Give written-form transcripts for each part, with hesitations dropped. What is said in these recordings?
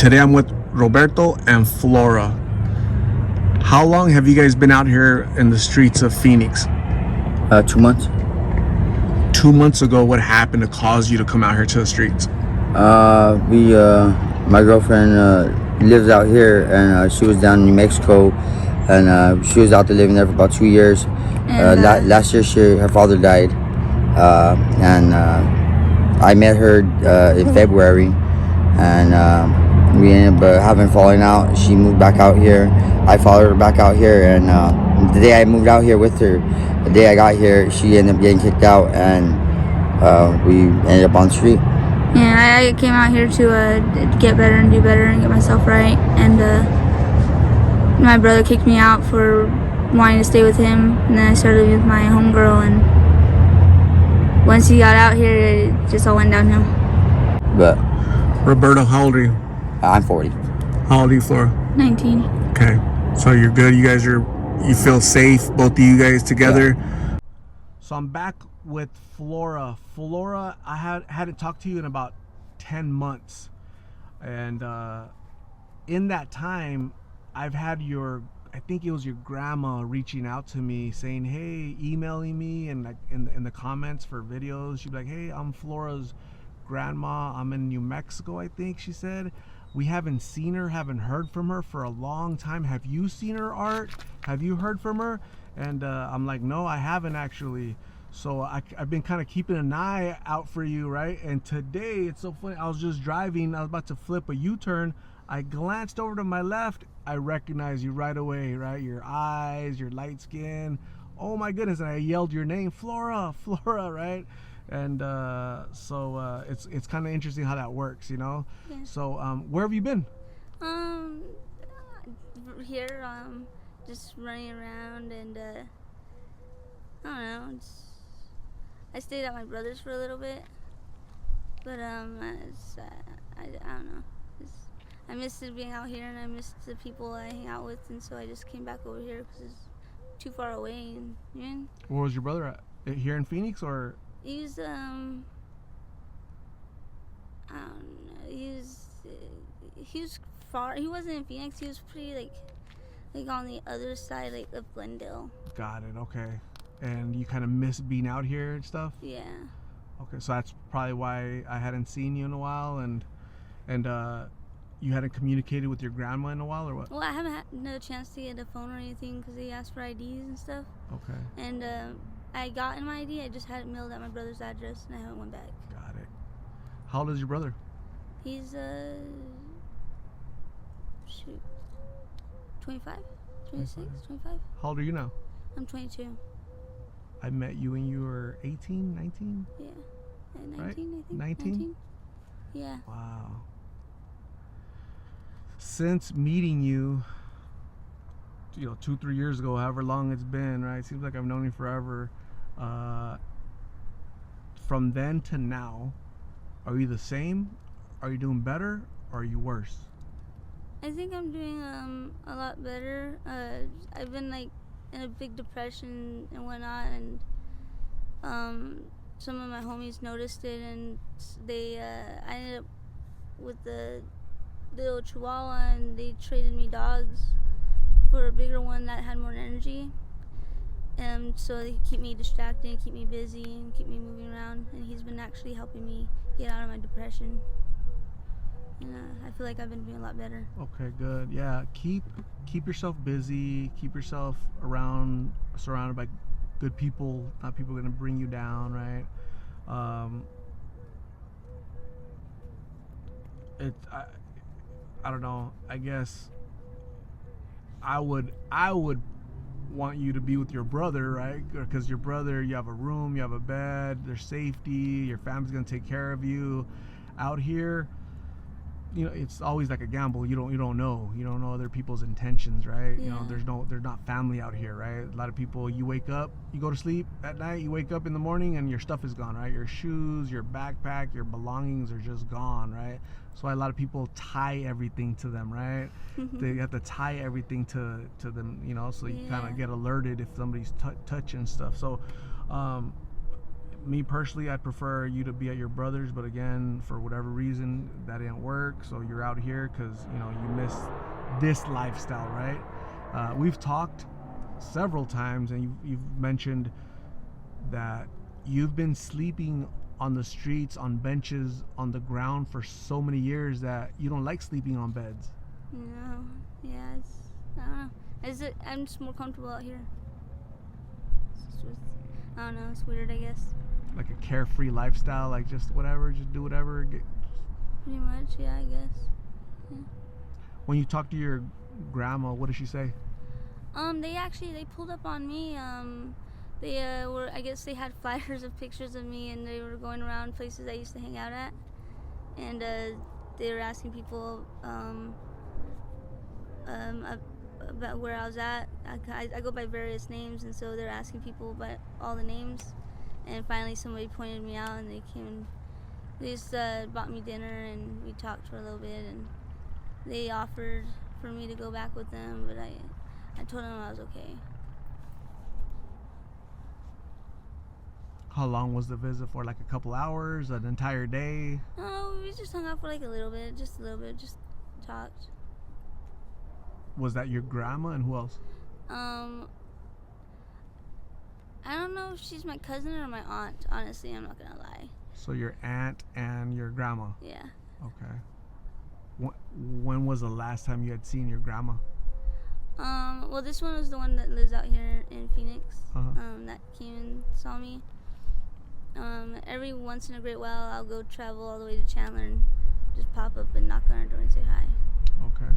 Today I'm with Roberto and Flora. How long have you guys been out here in the streets of Phoenix? 2 months. 2 months ago, what happened to cause you to come out here to the streets? My girlfriend lives out here, and she was down in New Mexico, and she was out there living there for about 2 years. Last year, her father died, and I met her in February, and we ended up having falling out. She moved back out here. I followed her back out here, and the day I moved out here with her, the day I got here, she ended up getting kicked out, and we ended up on the street. Yeah, I came out here to get better and do better and get myself right. And my brother kicked me out for wanting to stay with him. And then I started living with my homegirl. And once he got out here, it just all went downhill. But Roberto, how old are you? I'm 40. How old are you, Flora? 19. Okay, so you're good. You feel safe, both of you guys together. Yeah. So I'm back with Flora. Flora, I hadn't talked to you in about 10 months, and in that time I've had I think it was your grandma reaching out to me saying, hey, emailing me, and like in the comments for videos, she'd be like, hey, I'm Flora's grandma, I'm in New Mexico, I think she said. We haven't seen her, haven't heard from her for a long time. Have you seen her, Art? Have you heard from her? And I'm like, no, I haven't actually. So I've been kind of keeping an eye out for you, right? And today, it's so funny, I was just driving, I was about to flip a U-turn, I glanced over to my left, I recognized you right away, right? Your eyes, your light skin, oh my goodness, and I yelled your name, Flora, Flora, right? And so it's kind of interesting how that works, you know? Yeah. So where have you been? Here, just running around, and I don't know, I stayed at my brother's for a little bit, but I don't know. I missed being out here, and I missed the people I hang out with, and so I just came back over here because it's too far away. And you know? Where was your brother at? Here in Phoenix, or? He was I don't know. He was far. He wasn't in Phoenix. He was pretty like on the other side, like of Glendale. Got it. Okay. And you kind of miss being out here and stuff? Yeah. Okay, so that's probably why I hadn't seen you in a while, and you hadn't communicated with your grandma in a while, or what? Well, I haven't had no chance to get a phone or anything because they asked for IDs and stuff. Okay. And I got in my ID. I just had it mailed at my brother's address, and I haven't went back. Got it. How old is your brother? He's 25, 26, 25. How old are you now? I'm 22. I met you when you were 18, 19? Yeah. 19, right? I think. 19? Yeah. Wow. Since meeting you, 2-3 years ago, however long it's been, right? It seems like I've known you forever. From then to now, are you the same? Are you doing better? Or are you worse? I think I'm doing a lot better. I've been like in a big depression and whatnot, and some of my homies noticed it, and I ended up with the little chihuahua, and they traded me dogs for a bigger one that had more energy, and so they could keep me distracted and keep me busy and keep me moving around, and he's been actually helping me get out of my depression, and I feel like I've been doing a lot better. Okay, good. Yeah, keep yourself busy, keep yourself surrounded by good people, not people going to bring you down, right? I don't know, I guess I would want you to be with your brother, right? Because your brother, you have a room, you have a bed, there's safety, your family's gonna take care of you. Out here, it's always like a gamble. You don't know other people's intentions, right? Yeah. There's not family out here, right? A lot of people, you wake up, you go to sleep at night, you wake up in the morning, and your stuff is gone, right? Your shoes, your backpack, your belongings are just gone, right? That's why a lot of people tie everything to them, right? They have to tie everything to them, so you kind of get alerted if somebody's touching stuff. So Me personally, I prefer you to be at your brother's, but again, for whatever reason, that didn't work. So you're out here because you miss this lifestyle, right? We've talked several times, and you've mentioned that you've been sleeping on the streets, on benches, on the ground for so many years that you don't like sleeping on beds. No, yeah, I don't know. I'm just more comfortable out here. I don't know, it's weird, I guess. Like a carefree lifestyle, like just whatever, just do whatever. Pretty much, yeah, I guess. Yeah. When you talk to your grandma, what does she say? They pulled up on me. I guess they had flyers of pictures of me, and they were going around places I used to hang out at, and they were asking people about where I was at. I go by various names, and so they're asking people about all the names, and finally somebody pointed me out, and they came and they just bought me dinner, and we talked for a little bit, and they offered for me to go back with them, but I told them I was okay. How long was the visit for? Like a couple hours, an entire day? Oh, we just hung out for like a little bit, just talked. Was that your grandma and who else? I don't know if she's my cousin or my aunt. Honestly, I'm not gonna lie. So your aunt and your grandma. Yeah. Okay. When was the last time you had seen your grandma? Well, this one was the one that lives out here in Phoenix. Uh-huh. That came and saw me. Every once in a great while, I'll go travel all the way to Chandler and just pop up and knock on her door and say hi. Okay.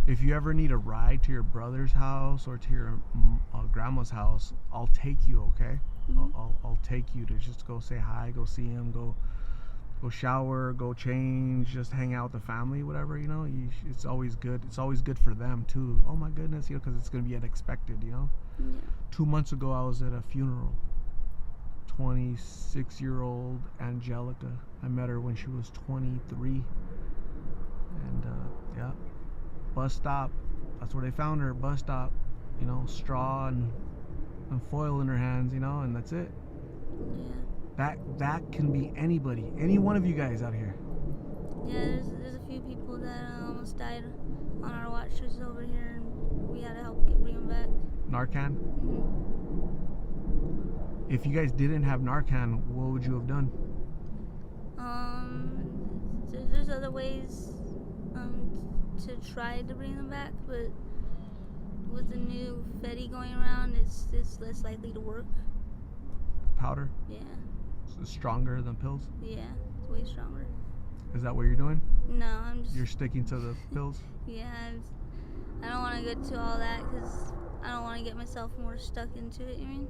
If you ever need a ride to your brother's house or to your grandma's house, I'll take you, okay? Mm-hmm. I'll take you to just go say hi, go see him, go shower, go change, just hang out with the family, whatever, it's always good. It's always good for them too. Oh my goodness, because it's going to be unexpected, Yeah. 2 months ago, I was at a funeral. 26-year-old Angelica. I met her when she was 23. And, yeah. Bus stop. That's where they found her. Bus stop. Straw and foil in her hands, and that's it. Yeah. That can be anybody. Any one of you guys out here. Yeah, there's a few people that almost died on our watches over here, and we had to help bring them back. Narcan? Mm-hmm. If you guys didn't have Narcan, what would you have done? There's other ways to try to bring them back, but with the new Fetty going around, it's less likely to work. Powder? Yeah. It's stronger than pills? Yeah, it's way stronger. Is that what you're doing? No, I'm just... You're sticking to the pills? Yeah, I don't want to get to all that because I don't want to get myself more stuck into it, you mean?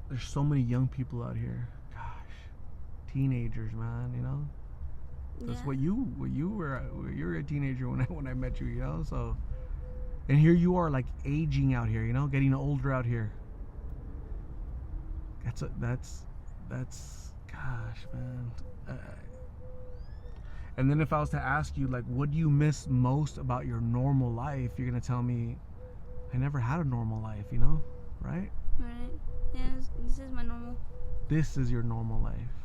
There's so many young people out here. Gosh, teenagers, man. That's Yeah. what you were. You were a teenager when I met you, So, and here you are, like aging out here, getting older out here. That's gosh, man. And then if I was to ask you, like, what do you miss most about your normal life? You're gonna tell me, I never had a normal life, right? Right. Yeah, this is my normal. This is your normal life.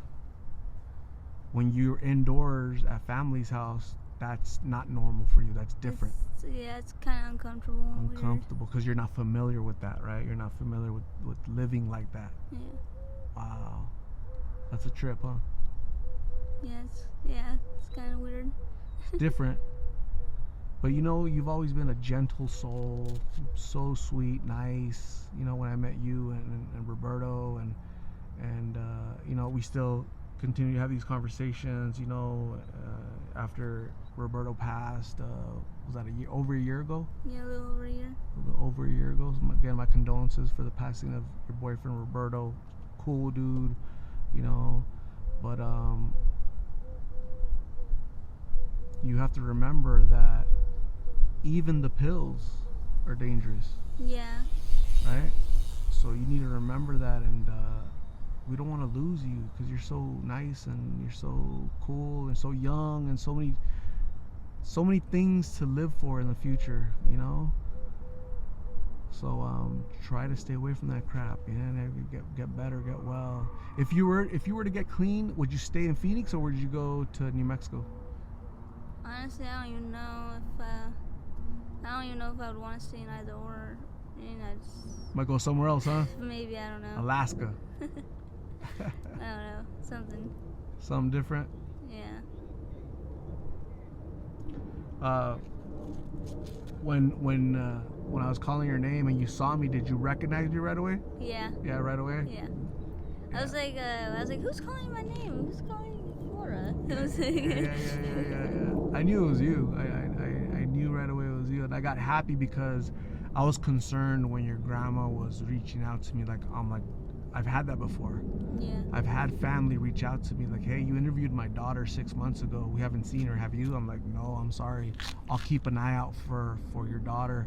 When you're indoors at family's house, that's not normal for you. That's different. It's kind of uncomfortable. Uncomfortable because you're not familiar with that, right? You're not familiar with living like that. Yeah. Wow. That's a trip, huh? Yeah, it's kind of weird. It's different. But you've always been a gentle soul, so sweet, nice. When I met you and Roberto and we still continue to have these conversations. After Roberto passed, was that over a year ago? Yeah, a little over a year. A little over a year ago. So again, my condolences for the passing of your boyfriend Roberto. Cool dude, but you have to remember that even the pills are dangerous. Yeah. Right? So you need to remember that, and we don't want to lose you because you're so nice and you're so cool and so young and so so many things to live for in the future, you know. So try to stay away from that crap. Get better, get well. If you were to get clean, would you stay in Phoenix or would you go to New Mexico? Honestly, I don't even know if I would want to stay in either or. Might go somewhere else, huh? Maybe, I don't know. Alaska. I don't know, something. Something different. Yeah. When I was calling your name and you saw me, did you recognize me right away? Yeah. Yeah, right away. Yeah. I was like, who's calling my name? Who's calling Flora? I was like, yeah. I knew it was you. I knew right away it was you, and I got happy because I was concerned when your grandma was reaching out to me. I'm like, I've had that before. Yeah. I've had family reach out to me like, hey, you interviewed my daughter 6 months ago. We haven't seen her. Have you? I'm like, no, I'm sorry. I'll keep an eye out for your daughter.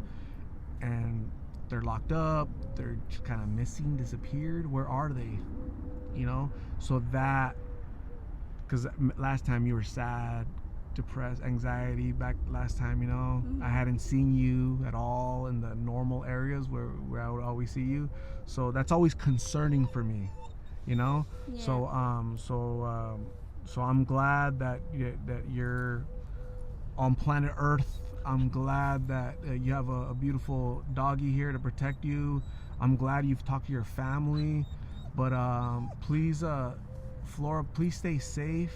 And they're locked up. They're just kind of missing, disappeared. Where are they? You know? So that, because last time you were sad, depressed, anxiety back last time, you know. Mm-hmm. I hadn't seen you at all in the normal areas where I would always see you. So that's always concerning for me, you know. Yeah. So I'm glad that you're on planet Earth. I'm glad that you have a beautiful doggy here to protect you. I'm glad you've talked to your family, but please, Flora, please stay safe.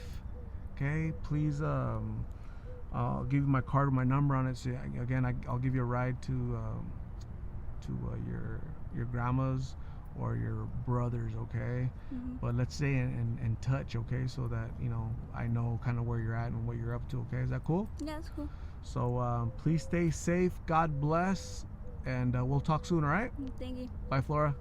Okay, please. I'll give you my card with my number on it. So again, I'll give you a ride to your grandma's or your brother's. Okay, Mm-hmm. but let's stay in touch. Okay, so that I know kind of where you're at and what you're up to. Okay, is that cool? Yeah, it's cool. So please stay safe. God bless, and we'll talk soon. All right. Thank you. Bye, Flora.